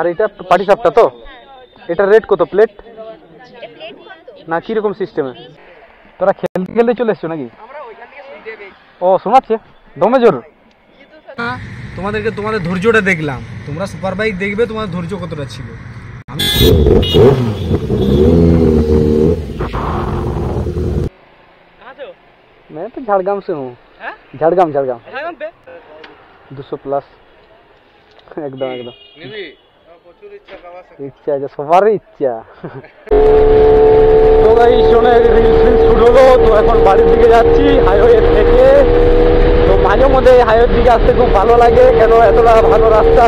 আর এটা পাটি সাপটা তো, এটা রেট কত প্লেট না কিরকম সিস্টেমে? তোরা খেলতে খেলতে চলে এসছো নাকি? ও শোনাচ্ছে দমে জোর। তোমাদেরকে তোমাদের ধৈর্যটা দেখলাম, তোমরা সুপার বাইক দেখবে তোমাদের ধৈর্য কতটা ছিল। मैं तो झाड़गाम से हूँ। झाड़गाम 200 প্লাস একদম একদম ইচ্ছা আছে সবারই ইচ্ছা। তো গাই শোনে শুট হলো, তো এখন বাড়ির দিকে যাচ্ছি হাইওয়ে থেকে। তো মাঝে মধ্যে হাইওয়ের দিকে আসতে খুব ভালো লাগে, কেন এতটা ভালো রাস্তা,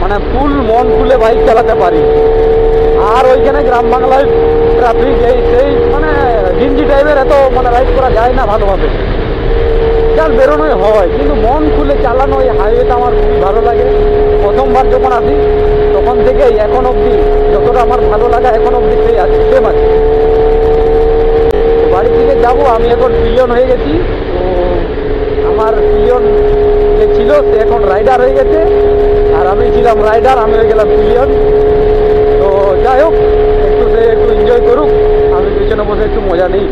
মানে ফুল মন খুলে বাইক চালাতে পারি। আর ওইখানে গ্রাম বাংলায় ট্রাফিক এই সেই মানে ঘিঞ্জি টাইপের, এত মানে রাইড করা যায় না ভালোভাবে, যার বেরোনোই হয়, কিন্তু মন খুলে চালানো এই হাইওয়েটা আমার খুবই ভালো লাগে। প্রথমবার যখন আসি তখন থেকেই এখন অবধি যতটা আমার ভালো লাগা এখন অবধি সেই আছে, সেম আছে। বাড়ির দিকে যাবো, আমি এখন পিলিয়ন হয়ে গেছি। তো আমার পিলিয়ন যে ছিল সে এখন রাইডার হয়ে গেছে, আর আমি ছিলাম রাইডার, আমি হয়ে গেলাম পিলিয়ন। তো যাই হোক, সে একটু এনজয় করুক, আমি পিছনে বসে একটু মজা নিই।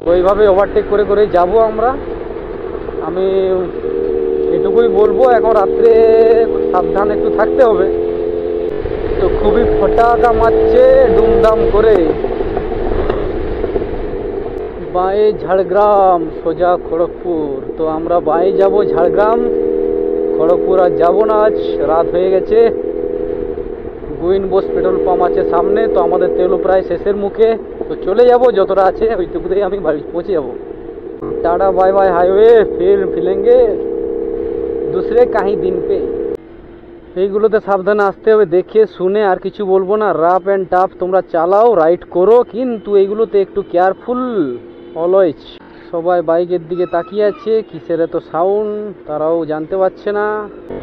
তো এইভাবে ওভারটেক করে করে যাবো আমরা। আমি এটুকুই বলবো, এখন রাত্রে সাবধান একটু থাকতে হবে। তো খুবই ফটাকা মারছে দুমদাম করে। বাঁয়ে ঝাড়গ্রাম সোজা খড়গপুর। তো আমরা বাঁয়ে যাব ঝাড়গ্রাম, খড়গপুর আর যাবো না, আজ রাত হয়ে গেছে। গুইন বোস পেট্রোল পাম্প আছে সামনে, তো আমাদের তেলও প্রায় শেষের মুখে। তো চলে যাব, যতটা আছে ওইটুকুতেই আমি বাড়ি পৌঁছে যাবো। टाटा बाय बाय हाईवे, फिर मिलेंगे दूसरे कहीं दिन पे। এইগুলোতে সাবধানে আসতে হবে, দেখে শুনে, আর কিছু বলবো না। রাফ অ্যান্ড টাফ তোমরা চালাও, রাইড করো, কিন্তু এইগুলোতে একটু কেয়ারফুল অলওয়েজ। সবাই বাইকের দিকে তাকিয়ে আছে, কিসের এত সাউন্ড তারাও জানতে পারছে না।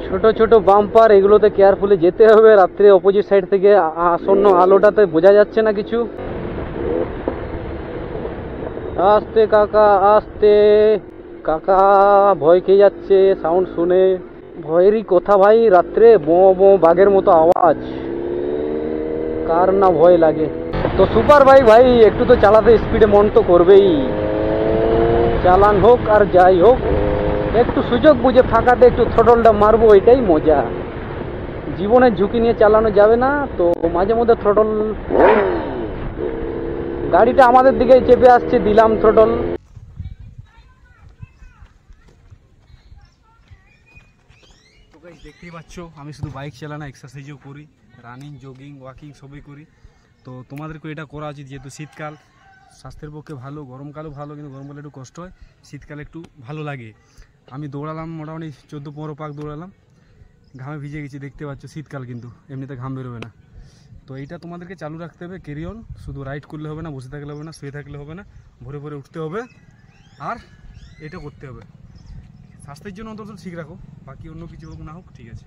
ছোট ছোট বাম্পার, এগুলোতে কেয়ারফুলি যেতে হবে। রাত্রে অপোজিট সাইড থেকে আসন্ন আলোটাতে বোঝা যাচ্ছে না কিছু। আস্তে কাকা আস্তে, কাকা ভয় খেয়ে যাচ্ছে সাউন্ড শুনে। ভয়েরই কথা ভাই, রাত্রে বো বো বাঘের মতো আওয়াজ, কার না ভয় লাগে। তো সুপার বাইক ভাই একটু তো চালাতে স্পিডে মন তো করবেই, চালান হোক আর যাই হোক, একটু সুযোগ বুঝে ফাঁকাতে একটু থ্রটলটা মারবো, এটাই মজা। জীবনের ঝুঁকি নিয়ে চালানো যাবে না, তো মাঝে মধ্যে থ্রটল। গাড়িটা আমাদের দিকে চেপে আসছে, দিলাম থ্রটল। তো গাইস দেখতেই পাচ্ছ, আমি শুধু বাইক চালানো, এক্সারসাইজও করি, রানিং জগিং ওয়াকিং সবই করি। তো তোমাদেরকে এটা করা উচিত, যেহেতু শীতকাল স্বাস্থ্যের পক্ষে ভালো। গরমকালও ভালো, কিন্তু গরমকালে একটু কষ্ট হয়, শীতকালে একটু ভালো লাগে। আমি দৌড়ালাম মোটামুটি 14-15 পাক দৌড়ালাম, ঘামে ভিজে গেছি দেখতে পাচ্ছ। শীতকাল কিন্তু এমনিতে ঘাম বেরোবে না। তো এইটা তোমাদেরকে চালু রাখতে হবে, ক্যারি অন। শুধু রাইড করলে হবে না, বসে থাকলে হবে না, শুয়ে থাকলে হবে না, ভোরে ভোরে উঠতে হবে, আর এটা করতে হবে। স্বাস্থ্যের জন্য অন্তত ঠিক রাখো, বাকি অন্য কিছু হোক না হোক ঠিক আছে।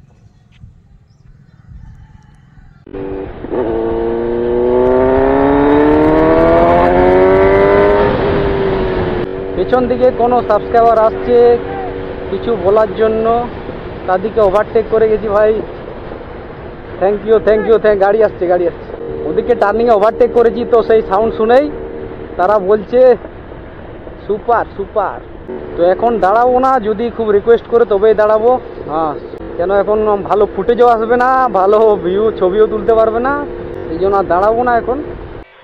পেছন দিকে কোনো সাবস্ক্রাইবার আসছে কিছু বলার জন্য, তাদেরকে ওভারটেক করে গেছি ভাই। থ্যাংক ইউ থ্যাংক ইউ গাড়ি আসছে গাড়ি আসছে। ওদিকে টার্নিংয়ে ওভারটেক করেছি, তো সেই সাউন্ড শুনেই তারা বলছে সুপার সুপার। তো এখন দাঁড়াবো না, যদি খুব রিকোয়েস্ট করে তবেই দাঁড়াবো। হ্যাঁ, কেন এখন ভালো ফুটেজও আসবে না, ভালো ভিউ ছবিও তুলতে পারবে না, এই জন্য আর দাঁড়াবো না এখন।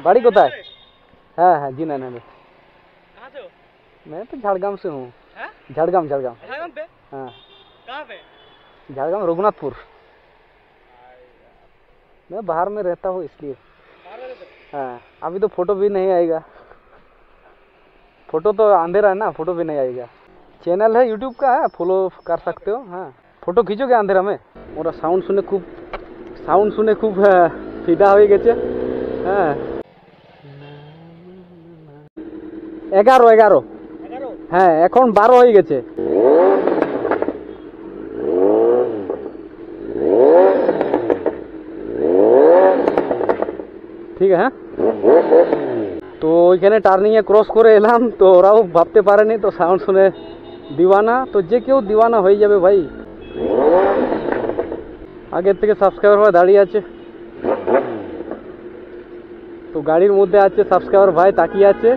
বাড়ি কোথায়? হ্যাঁ হ্যাঁ জি না না, मैं तो झाड़गाम से हूँ। झाड़गाम झाड़गाम पे? हाँ। कहाँ पे? झाड़गाम रघुनाथपुर। मैं बाहर में रहता हूँ इसलिए। हाँ, अभी तो फोटो भी नहीं आएगा, फोटो तो अंधेरा है ना, फोटो भी नहीं आएगा। चैनल है यूट्यूब का, है फॉलो कर सकते हो। हाँ, फोटो खींचोगे अंधेरा में? ओरा साउंड सुने खूब फिदा हो गेছে। हाँ 11 হ্যাঁ, এখন 12 হয়ে গেছে। ঠিক আছে। তো ওইখানে টার্নিংয়ে ক্রস করে এলাম, তো ওরাও ভাবতে পারেনি, তো সাউন্ড শুনে দিওয়ানা। তো যে কেউ দিওয়ানা হয়ে যাবে ভাই। আগের থেকে সাবস্ক্রাইবার ভাই দাঁড়িয়ে আছে, তো গাড়ির মধ্যে আছে সাবস্ক্রাইবার ভাই তাকিয়ে আছে,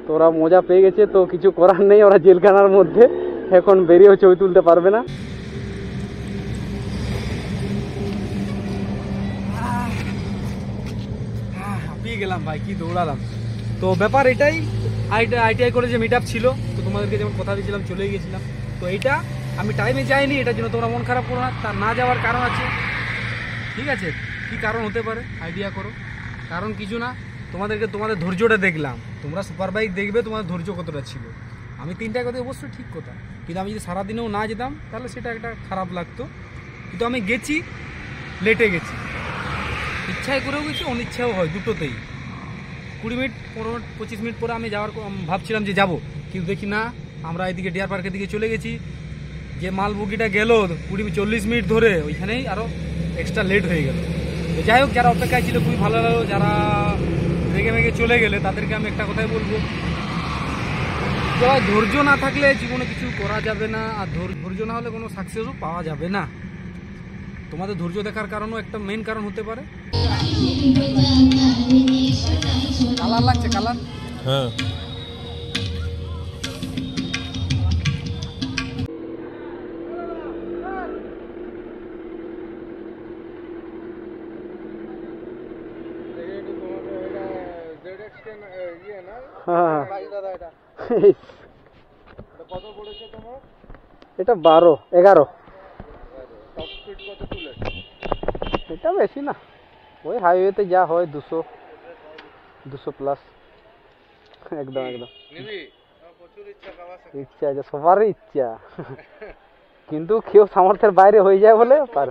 তো ওরা মজা পেয়ে গেছে, তো কিছু করার নেই, ওরা জেলখানার মধ্যে এখন বেরিয়েও ছবি তুলতে পারবে না। হাঁপিয়ে গেলাম ভাই, কি দৌড়ালাম। তো ব্যাপার এটাই, আইটিআই কলেজে মিট আপ ছিল, তো তোমাদেরকে যেমন কথা দিয়েছিলাম চলেই গেছিলাম। তো এইটা আমি টাইমে যাইনি, এটার জন্য তোমরা মন খারাপ করো না। তার না যাওয়ার কারণ আছে, ঠিক আছে? কি কারণ হতে পারে আইডিয়া করো। কারণ কিছু না, তোমাদেরকে তোমাদের ধৈর্যটা দেখলাম, তোমরা সুপার বাইক দেখবে তোমাদের ধৈর্য কতটা ছিল। আমি 3টা কথা অবশ্যই ঠিক কথা, কিন্তু আমি যদি সারাদিনেও না যেতাম তাহলে সেটা একটা খারাপ লাগতো। কিন্তু আমি গেছি, লেটে গেছি, ইচ্ছায় করেও গেছি, অনিচ্ছাও হয়, দুটোতেই। 20 মিনিট 25 মিনিট পরে আমি যাওয়ার ভাবছিলাম যে যাব, কিন্তু দেখি না, আমরা এদিকে ডিয়ার পার্কের দিকে চলে গেছি। যে মাল বগিটা গেল 40 মিনিট ধরে, ওইখানেই আরও এক্সট্রা লেট হয়ে গেল। তো যাই হোক, যারা অপেক্ষায় ছিল খুবই ভালো লাগলো, যারা রেগে মেগে চলে গেলে তাদেরকে আমি একটা কথাই বলবো, ধৈর্য না থাকলে জীবনে কিছু করা যাবে না, আর ধৈর্য না হলে কোনো সাকসেসও পাওয়া যাবে না। তোমাদের ধৈর্য দেখার কারণও একটা মেন কারণ হতে পারে। কালার লাগছে, কালার। হ্যাঁ, এটা 12-11, এটা বেশি না, ওই হাইওয়েতে যা হয় 200 প্লাস। একদম একদম ইচ্ছা আছে, সবারই ইচ্ছা, কিন্তু কেউ সামর্থ্যের বাইরে হয়ে যায় বলে পারে।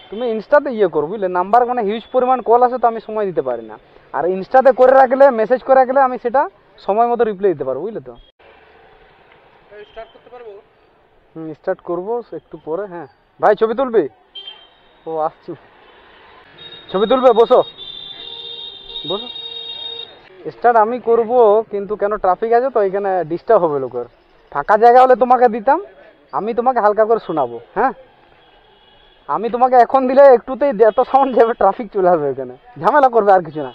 তুমি ইনস্টাতে করো বুঝলে, নাম্বার মানে হিউজ পরিমাণ কল আসে, তো আমি সময় দিতে পারি না। আর ইনস্টাতে করে রাখলে, মেসেজ করে রাখলে আমি সেটা সময় মতো রিপ্লাই দিতে পারবো, বুঝলে তো। স্টার্ট করবো একটু পরে। হ্যাঁ ভাই, ছবি তুলবি? ও আসছি, ছবি তুলবে, বসো বসো। স্টার্ট আমি করব, কিন্তু কেন ট্রাফিক আছে তো এখানে, ডিস্টার্ব হবে লোকের। ফাঁকা জায়গা হলে তোমাকে দিতাম, আমি তোমাকে হালকা করে শোনাবো। হ্যাঁ, আমি তোমাকে এখন দিলে একটুতেই এত সাউন্ড যাবে, ট্রাফিক চলে আসবে এখানে, ঝামেলা করবে, আর কিছু না।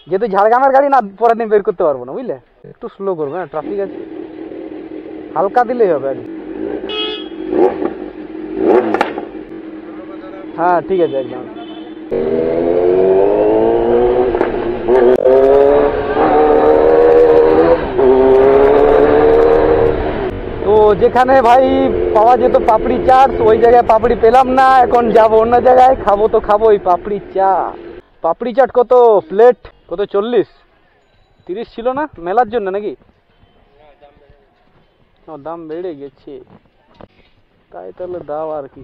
যেহেতু ঝাড়গ্রামের গাড়ি না, পরের দিন বের করতে পারবো না, বুঝলে। একটু স্লো করবে, হ্যাঁ ট্রাফিক আছে, হালকা দিলেই হবে। হ্যাঁ ঠিক আছে, একদম। তো যেখানে ভাই পাওয়া যেত পাপড়ি চাট, ওই জায়গায় পাপড়ি পেলাম না, এখন যাবো অন্য জায়গায়, খাবো তো খাবো ওই পাপড়ি চাট। পাপড়ি চাট কত প্লেট? কত? 40-30 ছিল না মেলার জন্য নাকি? দাম বেড়ে গেছে, তাই তাহলে দাও, আর কি,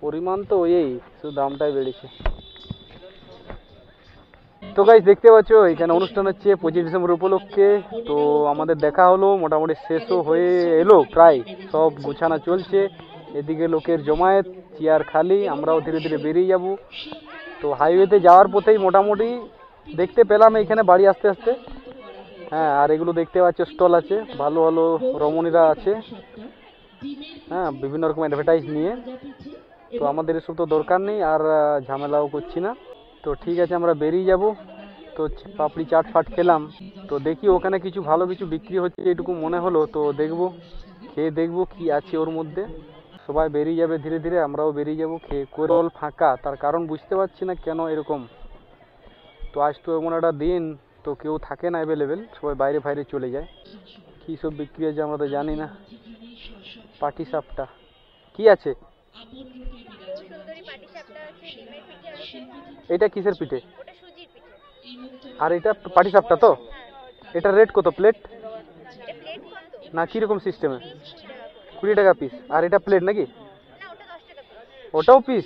পরিমাণ তো ওই, শুধু দামটাই বেড়েছে। তো গাইস দেখতে পাচ্ছ এখানে অনুষ্ঠান হচ্ছে 25 ডিসেম্বর উপলক্ষে। তো আমাদের দেখা হলো, মোটামুটি শেষও হয়ে এলো প্রায়, সব গোছানো চলছে। এদিকে লোকের জমায়েত, চেয়ার খালি, আমরাও ধীরে ধীরে বেরিয়ে যাব। তো হাইওয়েতে যাওয়ার পথেই মোটামুটি দেখতে পেলাম এইখানে বাড়ি আসতে আসতে। হ্যাঁ, আর এগুলো দেখতে পাচ্ছ স্টল আছে, ভালো ভালো রমণীরা আছে, হ্যাঁ বিভিন্ন রকম অ্যাডভার্টাইজ নিয়ে। তো আমাদের এসব তো দরকার নেই, আর ঝামেলাও করছি না। তো ঠিক আছে, আমরা বেরিয়ে যাব। তো পাপড়ি চাট ফাট খেলাম, তো দেখি ওখানে কিছু ভালো কিছু বিক্রি হচ্ছে এটুকু মনে হলো, তো দেখবো, খেয়ে দেখবো কি আছে ওর মধ্যে। সবাই বেরিয়ে যাবে ধীরে ধীরে, আমরাও বেরিয়ে যাবো খেয়ে। কোরল ফাঁকা, তার কারণ বুঝতে পারছি না কেন এরকম। তো আজ তো এমন একটা দিন, তো কেউ থাকে না অ্যাভেলেবেল, সবাই বাইরে বাইরে চলে যায়। কী সব বিক্রি আছে আমরা তো জানি না। পাটি সাপটা কি আছে? এটা কিসের পিঠে? আর এটা পাটি সাপটা তো? এটা রেট কত প্লেট? না কিরকম সিস্টেমে? 20 টাকা পিস। আর এটা প্লেট নাকি? ওটাও পিস?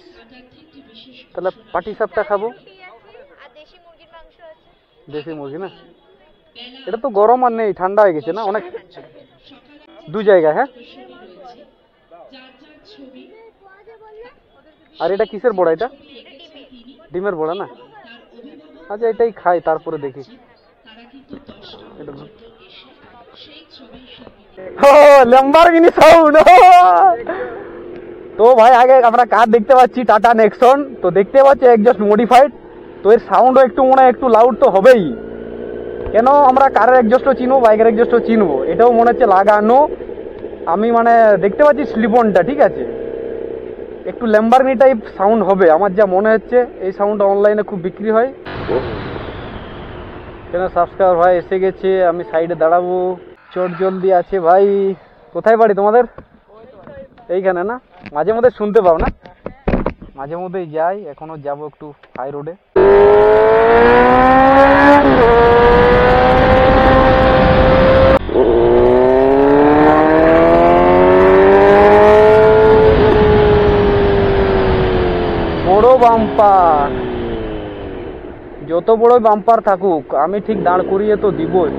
তাহলে পাটি সাপটা খাবো। দেশি মুরগি না? এটা তো গরম আর নেই, ঠান্ডা হয়ে গেছে না অনেক, দু জায়গায়। হ্যাঁ, আর এটা কিসের বড়া? এটা ডিমের বড়া না? আচ্ছা এটাই খাই, তারপরে দেখি। ল্যাম্বরগিনি সাউন্ড, তো ভাই আগে আমরা কার দেখতে পাচ্ছি, টাটা নেক্সন। তো দেখতে পাচ্ছি একজস্ট মডিফাইড, তো এর সাউন্ডও একটু মনে হয় একটু লাউড তো হবেই, কেন আমরা কারের একজস্টও চিনবো, বাইকের একজস্টও চিনবো, এটাও মনে হচ্ছে লাগানো। আমি মানে দেখতে পাচ্ছি স্লিপনটা, ঠিক আছে, একটু ল্যাম্বরগিনি টাইপ সাউন্ড হবে আমার যা মনে হচ্ছে। এই সাউন্ডটা অনলাইনে খুব বিক্রি হয়। কেন সাবস্ক্রাইবার ভাই এসে গেছে, আমি সাইডে দাঁড়াবো। চট জলদি আছে ভাই। কোথায় বাড়ি তোমাদের? এইখানে না? মাঝে মধ্যে শুনতে পাও না? মাঝে মধ্যেই যাই, এখনো যাব একটু হাই রোডে। বড় বাম্পার, যত বড় বাম্পার থাকুক আমি ঠিক দাঁড় করিয়ে তো দিবই।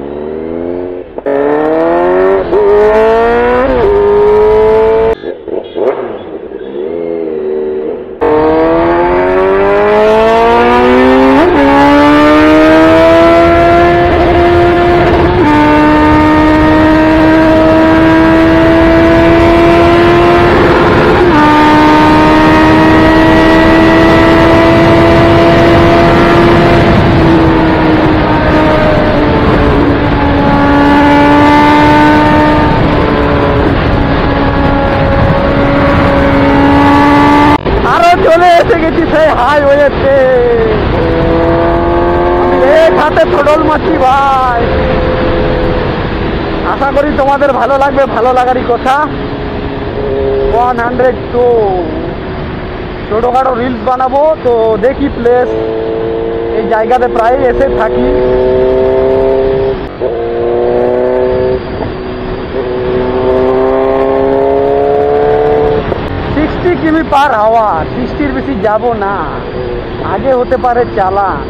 চলে এসে গেছি সেই হাইওয়েতে, আমি এক হাতে থোডল মারছি ভাই। আশা করি তোমাদের ভালো লাগবে, ভালো লাগারই কথা। 102 ছোটখাটো রিলস বানাবো, তো দেখি প্লেস, এই জায়গাতে প্রায় এসে থাকি। কিমি পার হাওয়া, 60-র বেশি যাব না, আগে হতে পারে চালান।